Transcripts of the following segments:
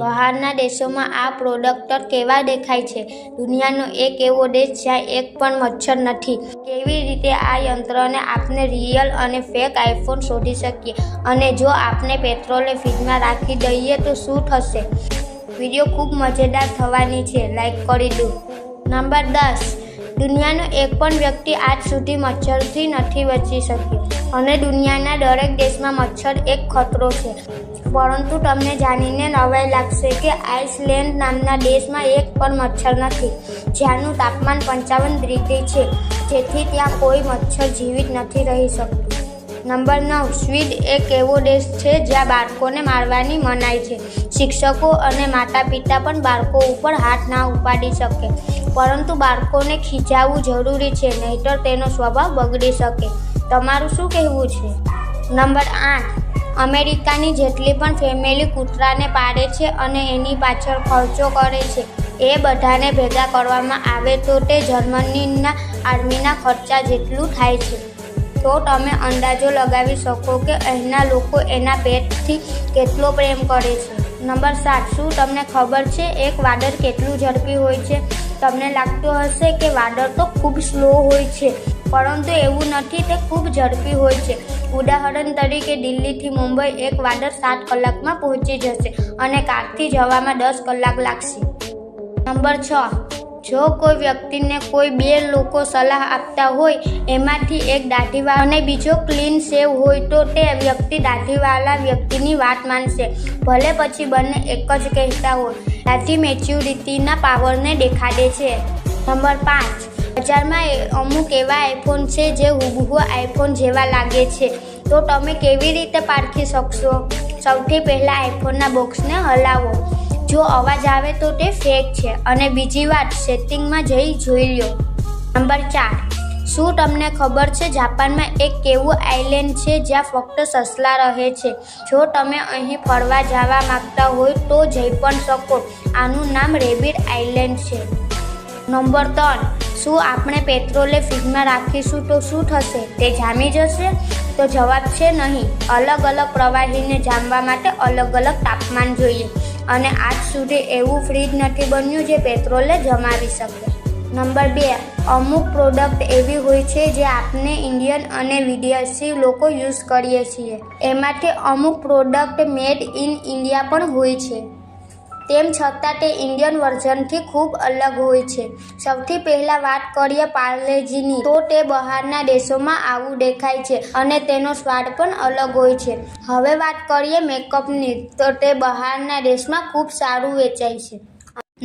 બહારના દેશોમાં આ પ્રોડક્ટ કેવા દેખાય છે? દુનિયાનો એક એવો દેશ જ્યાં એક પણ મચ્છર નથી. કેવી રીતે આ યંત્રને આપણે રિયલ અને ફેક આઈફોન શોધી શકીએ? અને જો આપણે પેટ્રોલે ફ્રીજમાં રાખી દઈએ તો શું થશે? વિડીયો ખૂબ મજેદાર થવાની છે, લાઈક કરી દો. નંબર 10. દુનિયાનો એક પણ વ્યક્તિ આજ સુધી મચ્છરથી નથી બચી શક્યો અને દુનિયાના દરેક દેશમાં મચ્છર એક ખતરો છે. પરંતુ તમને જાણીને નવાઈ લાગશે કે આઇસલેન્ડ નામના દેશમાં એક પણ મચ્છર નથી, જ્યાંનું તાપમાન 55 ડિગ્રી છે, જેથી ત્યાં કોઈ મચ્છર જીવિત નથી રહી શકતું. નંબર 9. સ્વીડન એક એવો દેશ છે જ્યાં બાળકોને મારવાની મનાઈ છે. શિક્ષકો અને માતા પિતા પણ બાળકો ઉપર હાથ ના ઉપાડી શકે, પરંતુ બાળકોને ખીજાવવું જરૂરી છે, નહીંતર તેનો સ્વભાવ બગડી શકે. તમારું શું કહેવું છે? નંબર 8. અમેરિકાની જેટલી પણ ફેમિલી કૂતરાને પાળે છે અને એની પાછળ ખર્ચો કરે છે, એ બધાને ભેગા કરવામાં આવે તો તે જર્મનીના આર્મીના ખર્ચા જેટલું થાય છે. તો તમે અંદાજો લગાવી શકો કે અહીંના લોકો એના પેટથી કેટલો પ્રેમ કરે છે. નંબર 7. શું તમને ખબર છે એક વાદળ કેટલું ઝડપી હોય છે? તમને લાગતું હશે કે વાદળ તો ખૂબ સ્લો હોય છે, પરંતુ એવું નથી, તે ખૂબ ઝડપી હોય છે. ઉદાહરણ તરીકે દિલ્હીથી મુંબઈ એક વાદળ 7 કલાકમાં પહોંચી જશે અને કારથી જવામાં 10 કલાક લાગશે. નંબર 6. જો કોઈ વ્યક્તિને કોઈ 2 લોકો સલાહ આપતા હોય, એમાંથી એક દાઢીવાળો અને બીજો ક્લીન શેવ હોય, તો તે વ્યક્તિ દાઢીવાળા વ્યક્તિની વાત માનશે, ભલે પછી બંને એક જ કહેતા હોય. દાઢી મેચ્યોરિટીના પાવરને દેખાડે છે. નંબર 5. બજારમાં અમુક એવા આઈફોન છે જે હુબહુ આઈફોન જેવા લાગે છે, તો તમે કેવી રીતે પારખી શકશો? સૌથી પહેલાં આઈફોનના બોક્સને હલાવો. જો અવાજ આવે તો તે ફેક છે. અને બીજી વાત, સેટિંગમાં જઈ જોઈ લો. નંબર 4. શું તમને ખબર છે જાપાનમાં એક એવું આઇલેન્ડ છે જ્યાં ફક્ત સસલા રહે છે? જો તમે અહીં ફરવા જવા માંગતા હોય તો જઈ પણ શકો. આનું નામ રેબિટ આઇલેન્ડ છે. નંબર 3. શું આપણે પેટ્રોલે ફ્રીજમાં રાખીશું તો શું થશે? તે જામી જશે? તો જવાબ છે નહીં. અલગ અલગ પ્રવાહીને જામવા માટે અલગ અલગ તાપમાન જોઈએ, અને આજ સુધી એવું ફ્રીજ નથી બન્યું જે પેટ્રોલે જમાવી શકે. નંબર 2. અમુક પ્રોડક્ટ એવી હોય છે જે આપણે ઇન્ડિયન અને વિદેશી લોકો યુઝ કરીએ છીએ. એમાંથી અમુક પ્રોડક્ટ મેડ ઇન ઇન્ડિયા પણ હોય છે, તેમ છતાં તે ઇન્ડિયન વર્ઝનથી ખૂબ અલગ હોય છે. સૌથી પહેલાં વાત કરીએ પાર્લેજીની, તો તે બહારના દેશોમાં આવું દેખાય છે અને તેનો સ્વાદ પણ અલગ હોય છે. હવે વાત કરીએ મેકઅપની, તો તે બહારના દેશમાં ખૂબ સારું વેચાય છે.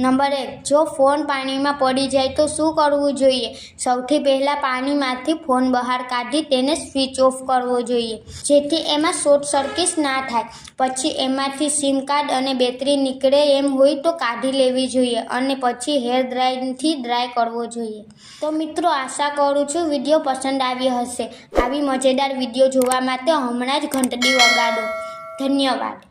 નંબર 1. જો ફોન પાણીમાં પડી જાય તો શું કરવું જોઈએ? સૌથી પહેલાં પાણીમાંથી ફોન બહાર કાઢી તેને સ્વિચ ઓફ કરવો જોઈએ, જેથી એમાં શોર્ટ સર્કિટ ના થાય. પછી એમાંથી સિમ કાર્ડ અને બેટરી નીકળે એમ હોય તો કાઢી લેવી જોઈએ, અને પછી હેર ડ્રાયરથી ડ્રાય કરવો જોઈએ. તો મિત્રો, આશા કરું છું વિડીયો પસંદ આવી હશે. આવી મજેદાર વિડીયો જોવા માટે હમણાં જ ઘંટડી વગાડો. ધન્યવાદ.